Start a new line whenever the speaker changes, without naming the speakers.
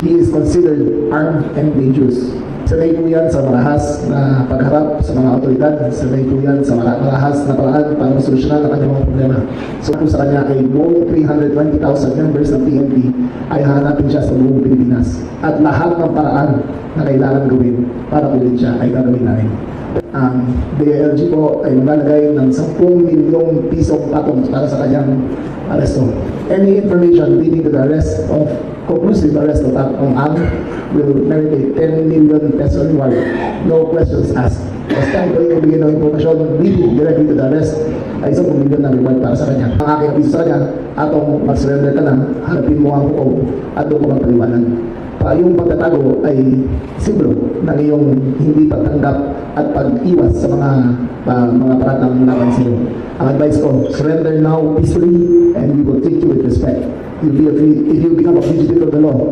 he is considered armed and dangerous. Sanay po yan sa marahas na pagharap sa mga otoridad, sanay po yan sa marahas na paraan para masolusyonan ang kanyang mga problema. So kung sa kanya ay buong 320,000 members ng PNP ay hahanapin siya sa buong Pilipinas. At lahat ng paraan na kailangan gawin para ulit siya ay gagawin namin. Ang DILG po ay maglalagay ng 10 milyong pisong patong para sa kanyang aresto. Any information leading to the conclusive arrest of Ang Ang will merit a 10 million peso reward. No questions asked. Basta ito yung bigyan ng impormasyon leading directly to the arrest ay 10 million na reward para sa kanya. Ang aking abiso sa kanya, atong mag-surrender ka na, harapin mo ang buo at doon ko magpaliwanan. Yung pagtatago ay simbolo ng iyong hindi pagtanggap at pag-iwas sa mga paratang laban sa iyo. Ang advice ko, surrender now peacefully and we will treat you with respect. If you become a fugitive of the law,